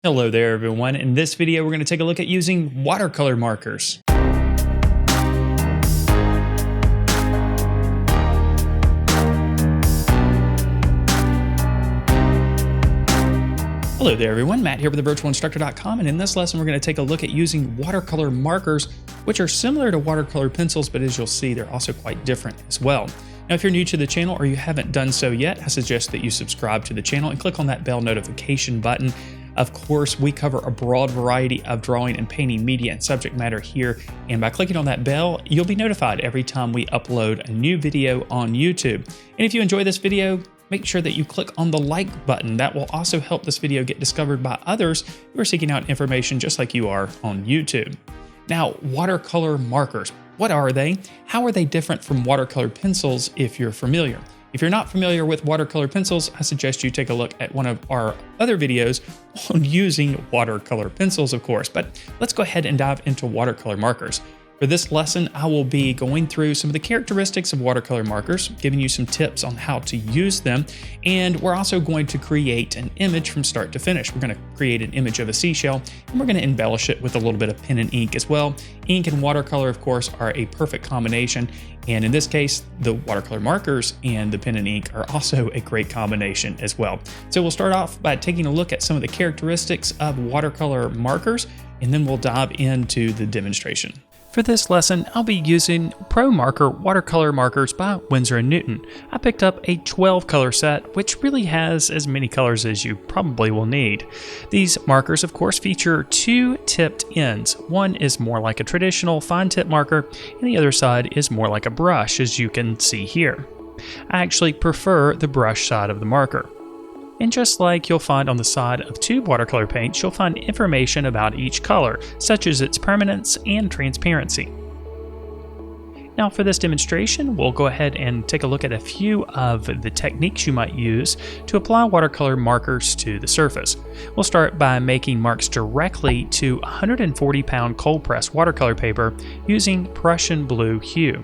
Hello there everyone. In this video we're going to take a look at using watercolor markers. Hello there everyone, Matt here with thevirtualinstructor.com, and in this lesson we're going to take a look at using watercolor markers, which are similar to watercolor pencils, but as you'll see they're also quite different as well. Now if you're new to the channel or you haven't done so yet, I suggest that you subscribe to the channel and click on that bell notification button. Of course, we cover a broad variety of drawing and painting media and subject matter here, and by clicking on that bell, you'll be notified every time we upload a new video on YouTube. And if you enjoy this video, make sure that you click on the like button. That will also help this video get discovered by others who are seeking out information just like you are on YouTube. Now, watercolor markers, what are they? How are they different from watercolor pencils if you're familiar? If you're not familiar with watercolor pencils, I suggest you take a look at one of our other videos on using watercolor pencils, of course. But let's go ahead and dive into watercolor markers. For this lesson, I will be going through some of the characteristics of watercolor markers, giving you some tips on how to use them, and we're also going to create an image from start to finish. We're going to create an image of a seashell, and we're going to embellish it with a little bit of pen and ink as well. Ink and watercolor, of course, are a perfect combination, and in this case, the watercolor markers and the pen and ink are also a great combination as well. So we'll start off by taking a look at some of the characteristics of watercolor markers, and then we'll dive into the demonstration. For this lesson, I'll be using Promarker watercolor markers by Winsor & Newton. I picked up a 12 color set, which really has as many colors as you probably will need. These markers, of course, feature two tipped ends. One is more like a traditional fine tip marker, and the other side is more like a brush, as you can see here. I actually prefer the brush side of the marker. And just like you'll find on the side of tube watercolor paints, you'll find information about each color, such as its permanence and transparency. Now for this demonstration, we'll go ahead and take a look at a few of the techniques you might use to apply watercolor markers to the surface. We'll start by making marks directly to 140-pound cold press watercolor paper using Prussian blue hue.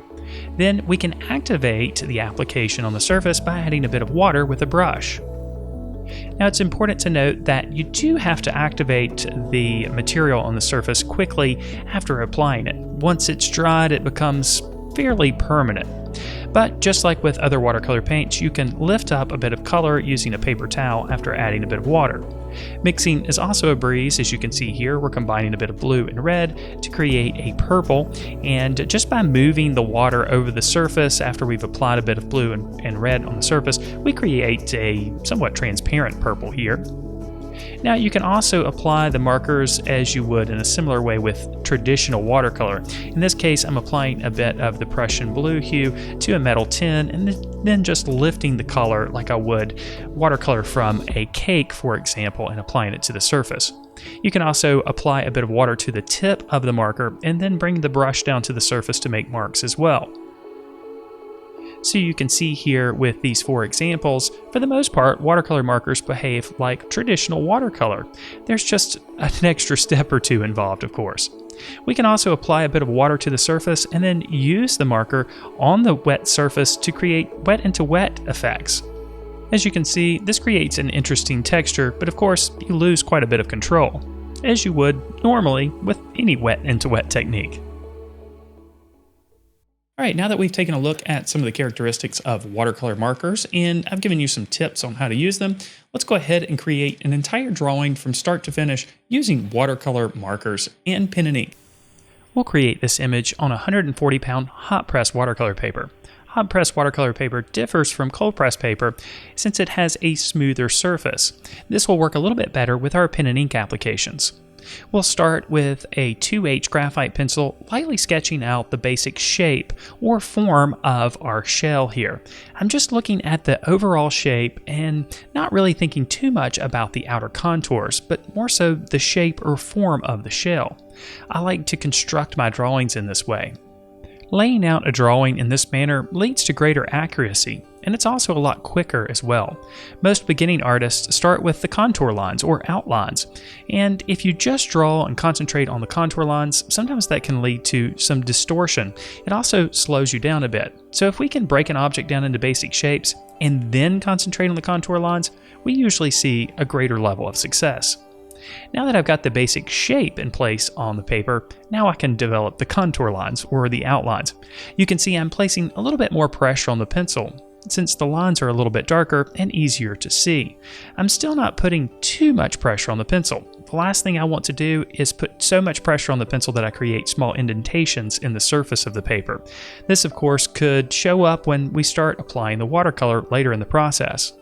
Then we can activate the application on the surface by adding a bit of water with a brush. Now it's important to note that you do have to activate the material on the surface quickly after applying it. Once it's dried, it becomes fairly permanent. But just like with other watercolor paints, you can lift up a bit of color using a paper towel after adding a bit of water. Mixing is also a breeze. As you can see here, we're combining a bit of blue and red to create a purple, and just by moving the water over the surface after we've applied a bit of blue and red on the surface, we create a somewhat transparent purple here. Now you can also apply the markers as you would in a similar way with traditional watercolor. In this case, I'm applying a bit of the Prussian blue hue to a metal tin and then just lifting the color like I would watercolor from a cake, for example, and applying it to the surface. You can also apply a bit of water to the tip of the marker and then bring the brush down to the surface to make marks as well. So you can see here with these four examples, for the most part, watercolor markers behave like traditional watercolor. There's just an extra step or two involved, of course. We can also apply a bit of water to the surface and then use the marker on the wet surface to create wet into wet effects. As you can see, this creates an interesting texture, but of course, you lose quite a bit of control, as you would normally with any wet into wet technique. All right, now that we've taken a look at some of the characteristics of watercolor markers and I've given you some tips on how to use them, let's go ahead and create an entire drawing from start to finish using watercolor markers and pen and ink. We'll create this image on 140-pound hot press watercolor paper. Hot press watercolor paper differs from cold press paper since it has a smoother surface. This will work a little bit better with our pen and ink applications. We'll start with a 2H graphite pencil, lightly sketching out the basic shape or form of our shell here. I'm just looking at the overall shape and not really thinking too much about the outer contours, but more so the shape or form of the shell. I like to construct my drawings in this way. Laying out a drawing in this manner leads to greater accuracy, and it's also a lot quicker as well. Most beginning artists start with the contour lines or outlines, and if you just draw and concentrate on the contour lines, sometimes that can lead to some distortion. It also slows you down a bit. So if we can break an object down into basic shapes and then concentrate on the contour lines, we usually see a greater level of success. Now that I've got the basic shape in place on the paper, now I can develop the contour lines or the outlines. You can see I'm placing a little bit more pressure on the pencil, since the lines are a little bit darker and easier to see. I'm still not putting too much pressure on the pencil. The last thing I want to do is put so much pressure on the pencil that I create small indentations in the surface of the paper. This, of course, could show up when we start applying the watercolor later in the process.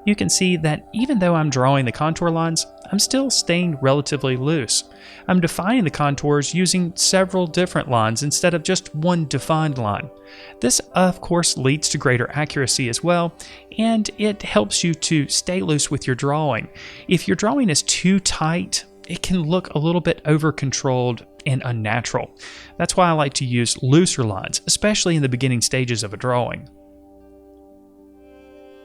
You can see that even though I'm drawing the contour lines, I'm still staying relatively loose. I'm defining the contours using several different lines instead of just one defined line. This, of course, leads to greater accuracy as well, and it helps you to stay loose with your drawing. If your drawing is too tight, it can look a little bit over-controlled and unnatural. That's why I like to use looser lines, especially in the beginning stages of a drawing.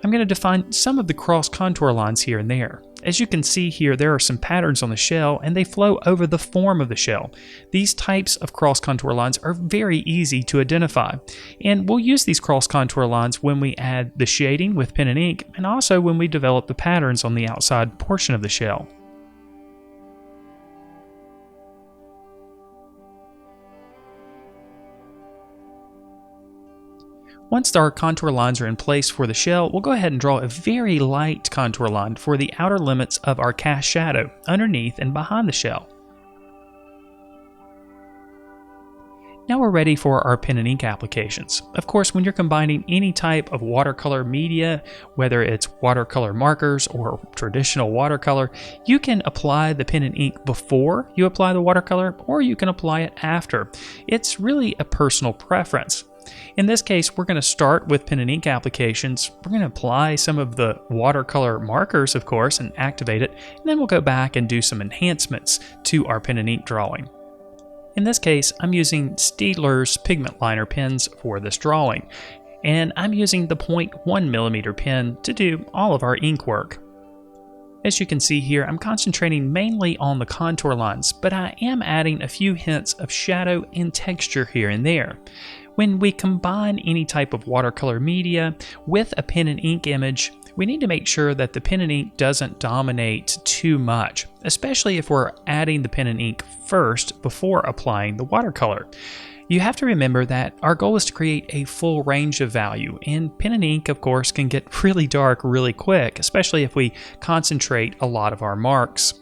I'm going to define some of the cross contour lines here and there. As you can see here, there are some patterns on the shell and they flow over the form of the shell. These types of cross contour lines are very easy to identify, and we'll use these cross contour lines when we add the shading with pen and ink, and also when we develop the patterns on the outside portion of the shell. Once our contour lines are in place for the shell, we'll go ahead and draw a very light contour line for the outer limits of our cast shadow underneath and behind the shell. Now we're ready for our pen and ink applications. Of course, when you're combining any type of watercolor media, whether it's watercolor markers or traditional watercolor, you can apply the pen and ink before you apply the watercolor, or you can apply it after. It's really a personal preference. In this case, we're going to start with pen and ink applications. We're going to apply some of the watercolor markers, of course, and activate it, and then we'll go back and do some enhancements to our pen and ink drawing. In this case, I'm using Staedtler's pigment liner pens for this drawing, and I'm using the 0.1mm pen to do all of our ink work. As you can see here, I'm concentrating mainly on the contour lines, but I am adding a few hints of shadow and texture here and there. When we combine any type of watercolor media with a pen and ink image, we need to make sure that the pen and ink doesn't dominate too much, especially if we're adding the pen and ink first before applying the watercolor. You have to remember that our goal is to create a full range of value, and pen and ink, of course, can get really dark really quick, especially if we concentrate a lot of our marks.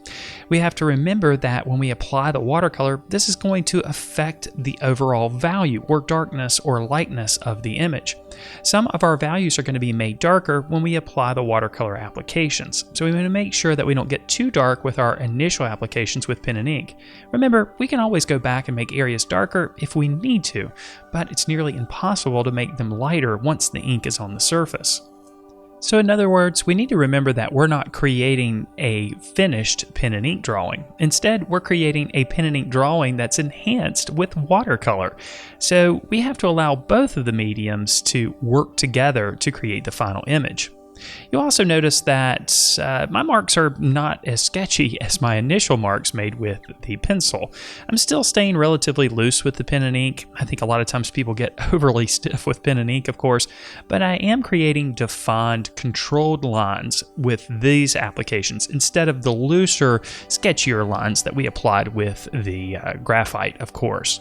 We have to remember that when we apply the watercolor, this is going to affect the overall value or darkness or lightness of the image. Some of our values are going to be made darker when we apply the watercolor applications, so we want to make sure that we don't get too dark with our initial applications with pen and ink. Remember, we can always go back and make areas darker if we need to, but it's nearly impossible to make them lighter once the ink is on the surface. So in other words, we need to remember that we're not creating a finished pen and ink drawing. Instead, we're creating a pen and ink drawing that's enhanced with watercolor. So we have to allow both of the mediums to work together to create the final image. You'll also notice that my marks are not as sketchy as my initial marks made with the pencil. I'm still staying relatively loose with the pen and ink. I think a lot of times people get overly stiff with pen and ink, of course, but I am creating defined, controlled lines with these applications instead of the looser, sketchier lines that we applied with the graphite, of course.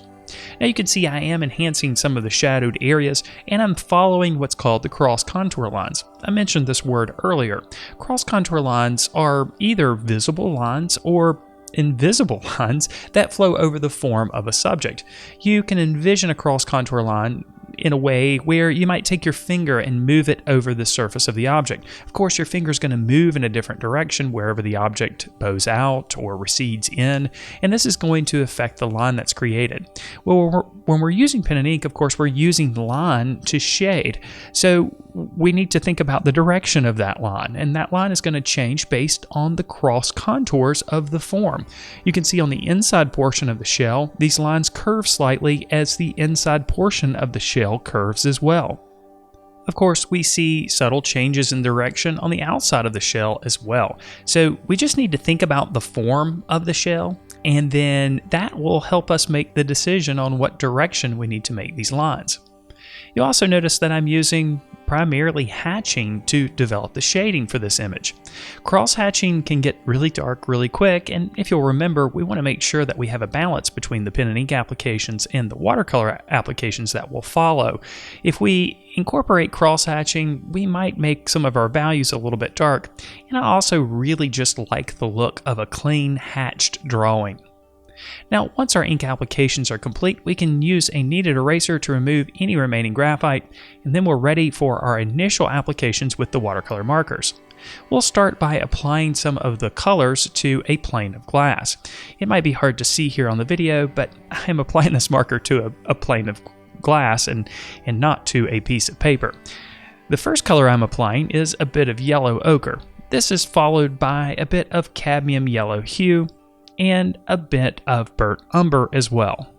Now you can see I am enhancing some of the shadowed areas, and I'm following what's called the cross contour lines. I mentioned this word earlier. Cross contour lines are either visible lines or invisible lines that flow over the form of a subject. You can envision a cross contour line in a way where you might take your finger and move it over the surface of the object. Of course, your finger is going to move in a different direction wherever the object bows out or recedes in, and this is going to affect the line that's created. Well, when we're using pen and ink, of course, we're using line to shade. So we need to think about the direction of that line, and that line is going to change based on the cross contours of the form. You can see on the inside portion of the shell, these lines curve slightly as the inside portion of the shell curves as well. Of course, we see subtle changes in direction on the outside of the shell as well. So we just need to think about the form of the shell, and then that will help us make the decision on what direction we need to make these lines. You'll also notice that I'm using primarily hatching to develop the shading for this image. Cross hatching can get really dark really quick, and if you'll remember, we want to make sure that we have a balance between the pen and ink applications and the watercolor applications that will follow. If we incorporate cross hatching, we might make some of our values a little bit dark, and I also really just like the look of a clean hatched drawing. Now, once our ink applications are complete, we can use a kneaded eraser to remove any remaining graphite, and then we're ready for our initial applications with the watercolor markers. We'll start by applying some of the colors to a plane of glass. It might be hard to see here on the video, but I'm applying this marker to a plane of glass and not to a piece of paper. The first color I'm applying is a bit of yellow ochre. This is followed by a bit of cadmium yellow hue, and a bit of burnt umber as well.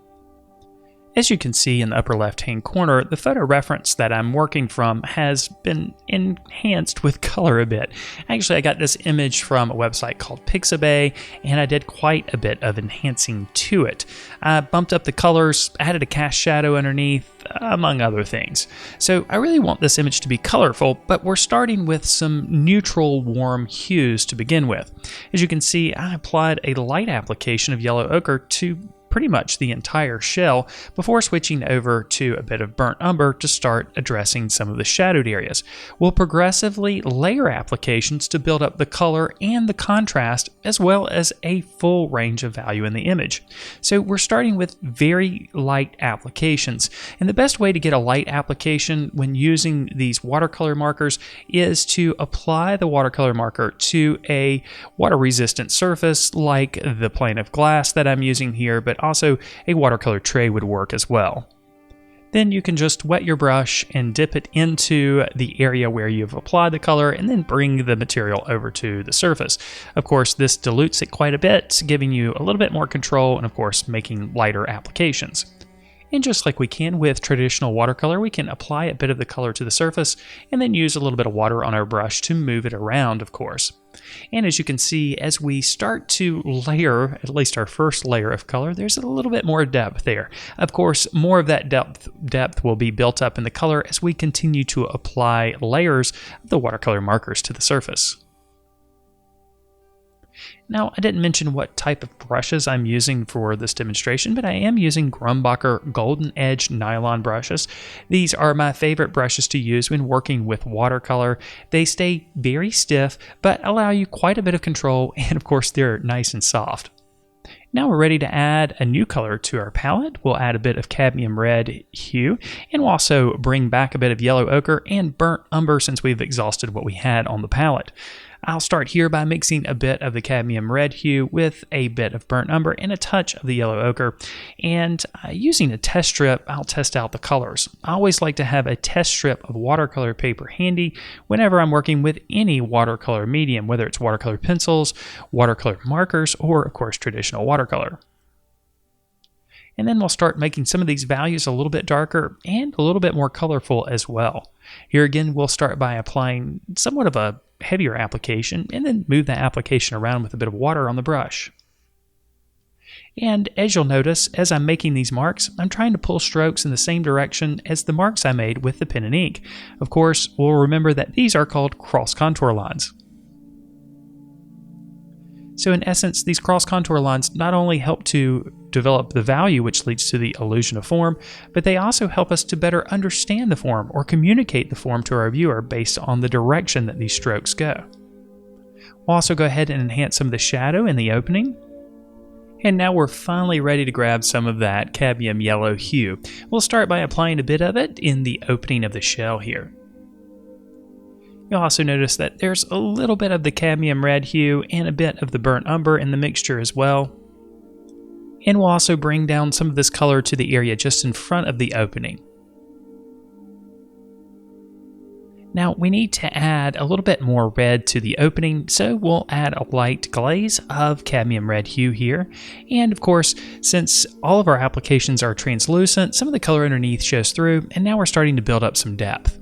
As you can see in the upper left-hand corner, the photo reference that I'm working from has been enhanced with color a bit. Actually, I got this image from a website called Pixabay, and I did quite a bit of enhancing to it. I bumped up the colors, added a cast shadow underneath, among other things. So I really want this image to be colorful, but we're starting with some neutral warm hues to begin with. As you can see, I applied a light application of yellow ochre to pretty much the entire shell before switching over to a bit of burnt umber to start addressing some of the shadowed areas. We'll progressively layer applications to build up the color and the contrast, as well as a full range of value in the image. So we're starting with very light applications, and the best way to get a light application when using these watercolor markers is to apply the watercolor marker to a water resistant surface like the plane of glass that I'm using here, but also a watercolor tray would work as well. Then you can just wet your brush and dip it into the area where you've applied the color and then bring the material over to the surface. Of course, this dilutes it quite a bit, giving you a little bit more control and of course making lighter applications. And just like we can with traditional watercolor, we can apply a bit of the color to the surface and then use a little bit of water on our brush to move it around, of course. And as you can see, as we start to layer, at least our first layer of color, there's a little bit more depth there. Of course, more of that depth will be built up in the color as we continue to apply layers of the watercolor markers to the surface. Now, I didn't mention what type of brushes I'm using for this demonstration, but I am using Grumbacher Golden Edge nylon brushes. These are my favorite brushes to use when working with watercolor. They stay very stiff, but allow you quite a bit of control, and of course, they're nice and soft. Now we're ready to add a new color to our palette. We'll add a bit of cadmium red hue, and we'll also bring back a bit of yellow ochre and burnt umber since we've exhausted what we had on the palette. I'll start here by mixing a bit of the cadmium red hue with a bit of burnt umber and a touch of the yellow ochre. And using a test strip, I'll test out the colors. I always like to have a test strip of watercolor paper handy whenever I'm working with any watercolor medium, whether it's watercolor pencils, watercolor markers, or of course traditional watercolor. And then we'll start making some of these values a little bit darker and a little bit more colorful as well. Here again, we'll start by applying somewhat of a heavier application and then move that application around with a bit of water on the brush. And as you'll notice, as I'm making these marks, I'm trying to pull strokes in the same direction as the marks I made with the pen and ink. Of course, we'll remember that these are called cross contour lines. So in essence, these cross contour lines not only help to develop the value which leads to the illusion of form, but they also help us to better understand the form or communicate the form to our viewer based on the direction that these strokes go. We'll also go ahead and enhance some of the shadow in the opening. And now we're finally ready to grab some of that cadmium yellow hue. We'll start by applying a bit of it in the opening of the shell here. You'll also notice that there's a little bit of the cadmium red hue and a bit of the burnt umber in the mixture as well. And we'll also bring down some of this color to the area just in front of the opening. Now we need to add a little bit more red to the opening, so we'll add a light glaze of cadmium red hue here. And of course, since all of our applications are translucent, some of the color underneath shows through, and now we're starting to build up some depth.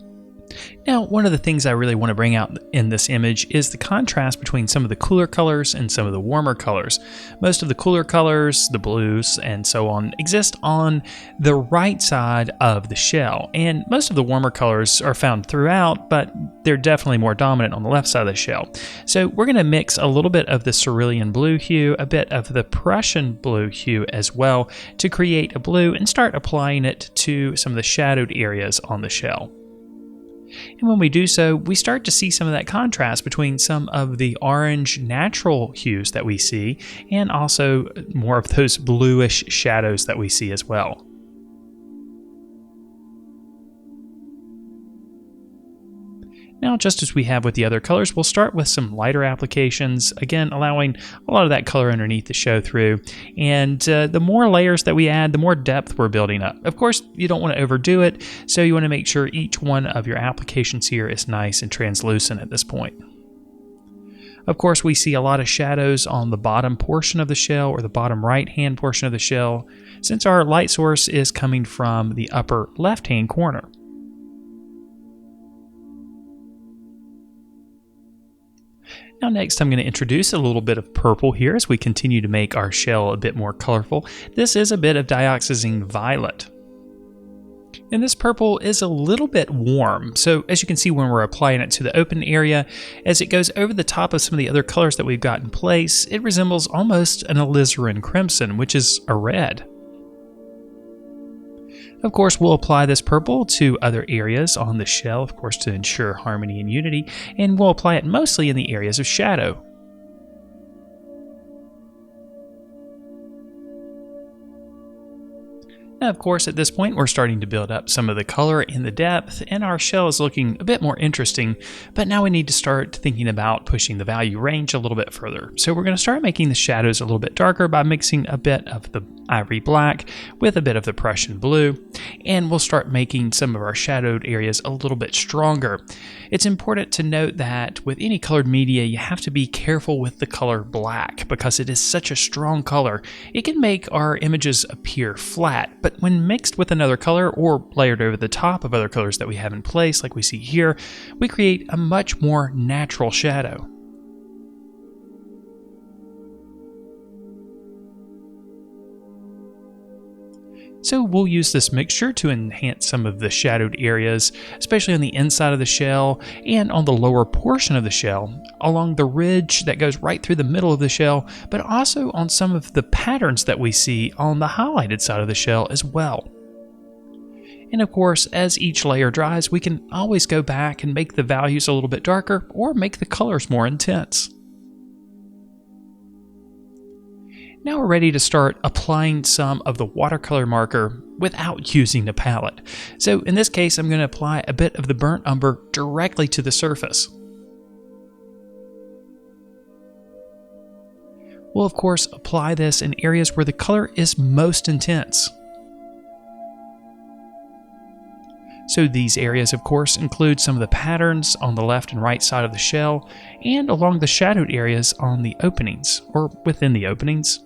Now, one of the things I really want to bring out in this image is the contrast between some of the cooler colors and some of the warmer colors. Most of the cooler colors, the blues and so on, exist on the right side of the shell, and most of the warmer colors are found throughout, but they're definitely more dominant on the left side of the shell. So we're going to mix a little bit of the cerulean blue hue, a bit of the Prussian blue hue as well, to create a blue and start applying it to some of the shadowed areas on the shell. And when we do so, we start to see some of that contrast between some of the orange natural hues that we see and also more of those bluish shadows that we see as well. Now, just as we have with the other colors, we'll start with some lighter applications, again allowing a lot of that color underneath to show through. And the more layers that we add, the more depth we're building up. Of course, you don't want to overdo it, so you want to make sure each one of your applications here is nice and translucent at this point. Of course, we see a lot of shadows on the bottom portion of the shell or the bottom right-hand portion of the shell, since our light source is coming from the upper left-hand corner. Now next I'm going to introduce a little bit of purple here as we continue to make our shell a bit more colorful. This is a bit of dioxazine violet. And this purple is a little bit warm, so as you can see when we're applying it to the open area, as it goes over the top of some of the other colors that we've got in place, it resembles almost an alizarin crimson, which is a red. Of course, we'll apply this purple to other areas on the shell, of course, to ensure harmony and unity, and we'll apply it mostly in the areas of shadow. Now, of course, at this point, we're starting to build up some of the color in the depth, and our shell is looking a bit more interesting, but now we need to start thinking about pushing the value range a little bit further. So we're going to start making the shadows a little bit darker by mixing a bit of the ivory black with a bit of the Prussian blue, and we'll start making some of our shadowed areas a little bit stronger. It's important to note that with any colored media, you have to be careful with the color black because it is such a strong color. It can make our images appear flat, but when mixed with another color or layered over the top of other colors that we have in place, like we see here, we create a much more natural shadow. So we'll use this mixture to enhance some of the shadowed areas, especially on the inside of the shell and on the lower portion of the shell, along the ridge that goes right through the middle of the shell, but also on some of the patterns that we see on the highlighted side of the shell as well. And of course, as each layer dries, we can always go back and make the values a little bit darker or make the colors more intense. Now we're ready to start applying some of the watercolor marker without using the palette. So in this case, I'm going to apply a bit of the burnt umber directly to the surface. We'll of course apply this in areas where the color is most intense. So these areas of course include some of the patterns on the left and right side of the shell and along the shadowed areas on the openings or within the openings.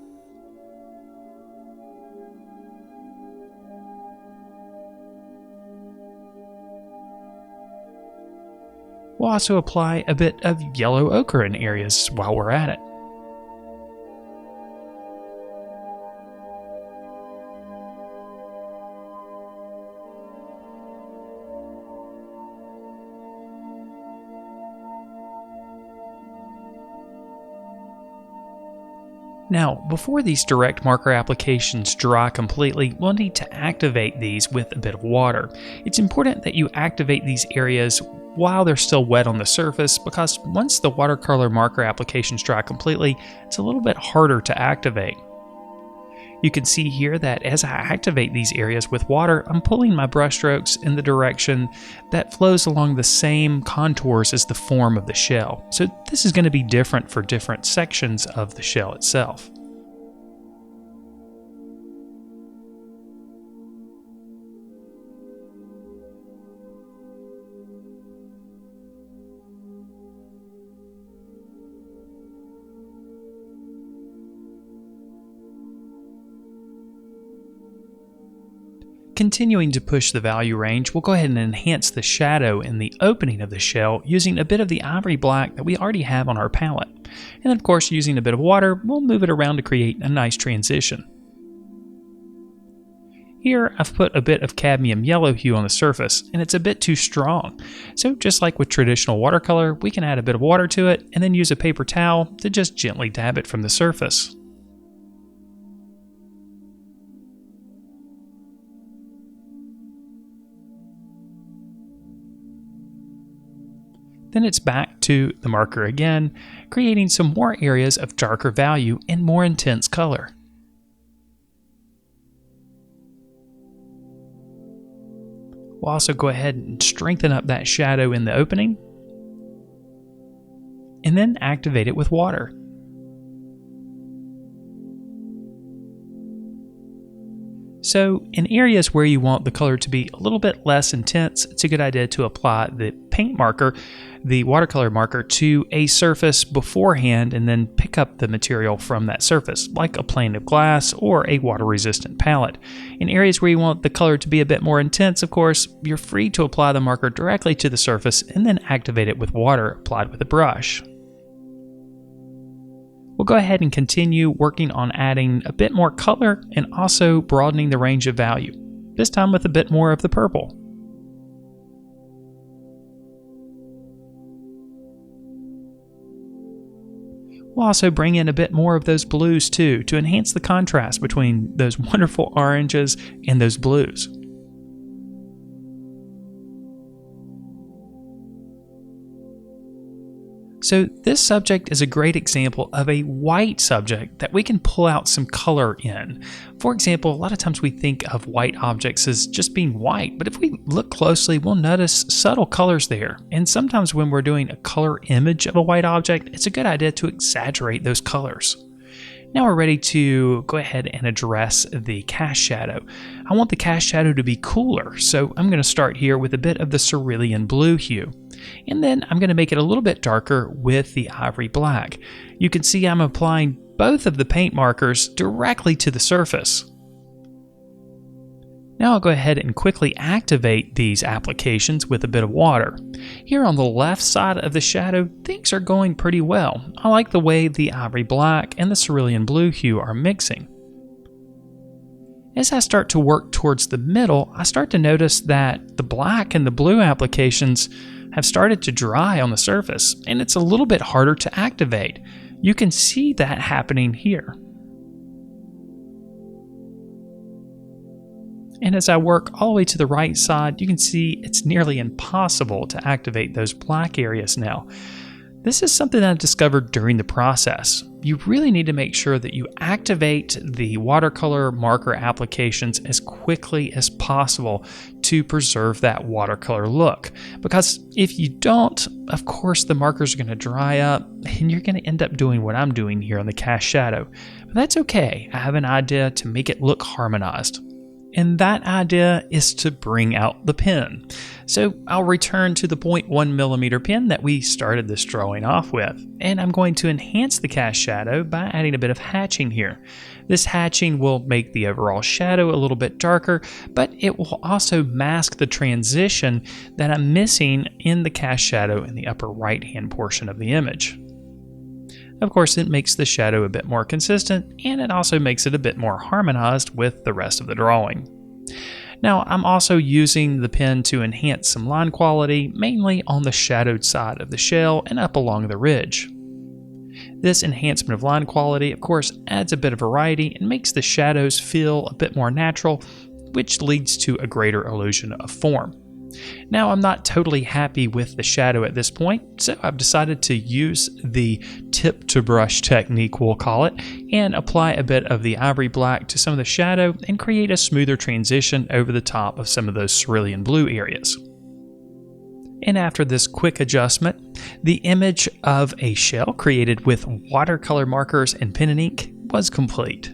We'll also apply a bit of yellow ochre in areas while we're at it. Now, before these direct marker applications dry completely, we'll need to activate these with a bit of water. It's important that you activate these areas while they're still wet on the surface, because once the watercolor marker applications dry completely, it's a little bit harder to activate. You can see here that as I activate these areas with water, I'm pulling my brush strokes in the direction that flows along the same contours as the form of the shell. So this is going to be different for different sections of the shell itself. continuing to push the value range, we'll go ahead and enhance the shadow in the opening of the shell using a bit of the ivory black that we already have on our palette. And then of course, using a bit of water, we'll move it around to create a nice transition. Here, I've put a bit of cadmium yellow hue on the surface, and it's a bit too strong. So just like with traditional watercolor, we can add a bit of water to it and then use a paper towel to just gently dab it from the surface. Then it's back to the marker again, creating some more areas of darker value and more intense color. We'll also go ahead and strengthen up that shadow in the opening, and then activate it with water. So in areas where you want the color to be a little bit less intense, it's a good idea to apply the paint marker, the watercolor marker, to a surface beforehand and then pick up the material from that surface, like a plane of glass or a water-resistant palette. In areas where you want the color to be a bit more intense, of course, you're free to apply the marker directly to the surface and then activate it with water applied with a brush. We'll go ahead and continue working on adding a bit more color and also broadening the range of value, this time with a bit more of the purple. We'll also bring in a bit more of those blues too, to enhance the contrast between those wonderful oranges and those blues. So this subject is a great example of a white subject that we can pull out some color in. For example, a lot of times we think of white objects as just being white, but if we look closely, we'll notice subtle colors there. And sometimes when we're doing a color image of a white object, it's a good idea to exaggerate those colors. Now we're ready to go ahead and address the cast shadow. I want the cast shadow to be cooler, so I'm going to start here with a bit of the cerulean blue hue. And then I'm going to make it a little bit darker with the ivory black. You can see I'm applying both of the paint markers directly to the surface. Now I'll go ahead and quickly activate these applications with a bit of water. Here on the left side of the shadow, things are going pretty well. I like the way the ivory black and the cerulean blue hue are mixing. As I start to work towards the middle, I start to notice that the black and the blue applications have started to dry on the surface, and it's a little bit harder to activate. You can see that happening here. And as I work all the way to the right side, you can see it's nearly impossible to activate those black areas now. This is something that I discovered during the process. You really need to make sure that you activate the watercolor marker applications as quickly as possible to preserve that watercolor look. Because if you don't, of course the markers are going to dry up and you're going to end up doing what I'm doing here on the cast shadow. But that's okay. I have an idea to make it look harmonized. And that idea is to bring out the pen. So I'll return to the 0.1mm pen that we started this drawing off with, and I'm going to enhance the cast shadow by adding a bit of hatching here. This hatching will make the overall shadow a little bit darker, but it will also mask the transition that I'm missing in the cast shadow in the upper right hand portion of the image. Of course, it makes the shadow a bit more consistent, and it also makes it a bit more harmonized with the rest of the drawing. Now, I'm also using the pen to enhance some line quality, mainly on the shadowed side of the shell and up along the ridge. This enhancement of line quality, of course, adds a bit of variety and makes the shadows feel a bit more natural, which leads to a greater illusion of form. Now, I'm not totally happy with the shadow at this point, so I've decided to use the tip to brush technique, we'll call it, and apply a bit of the ivory black to some of the shadow and create a smoother transition over the top of some of those cerulean blue areas. And after this quick adjustment, the image of a shell created with watercolor markers and pen and ink was complete.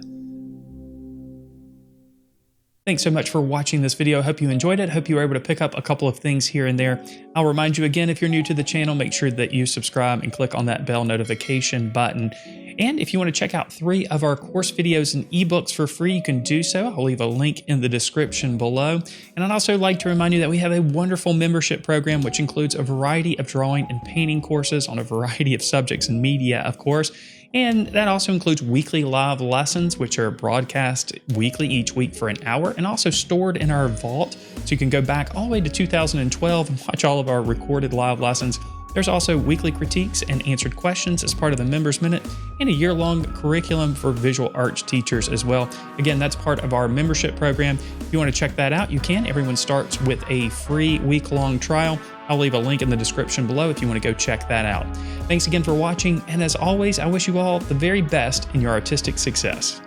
Thanks so much for watching this video. I hope you enjoyed it. Hope you were able to pick up a couple of things here and there. I'll remind you again, if you're new to the channel, make sure that you subscribe and click on that bell notification button. And if you want to check out 3 of our course videos and ebooks for free, you can do so. I'll leave a link in the description below. And I'd also like to remind you that we have a wonderful membership program, which includes a variety of drawing and painting courses on a variety of subjects and media, of course. And that also includes weekly live lessons, which are broadcast weekly each week for an hour and also stored in our vault. So you can go back all the way to 2012 and watch all of our recorded live lessons. There's also weekly critiques and answered questions as part of the Members Minute and a year-long curriculum for visual arts teachers as well. Again, that's part of our membership program. If you want to check that out, you can. Everyone starts with a free week-long trial. I'll leave a link in the description below if you want to go check that out. Thanks again for watching, and as always, I wish you all the very best in your artistic success.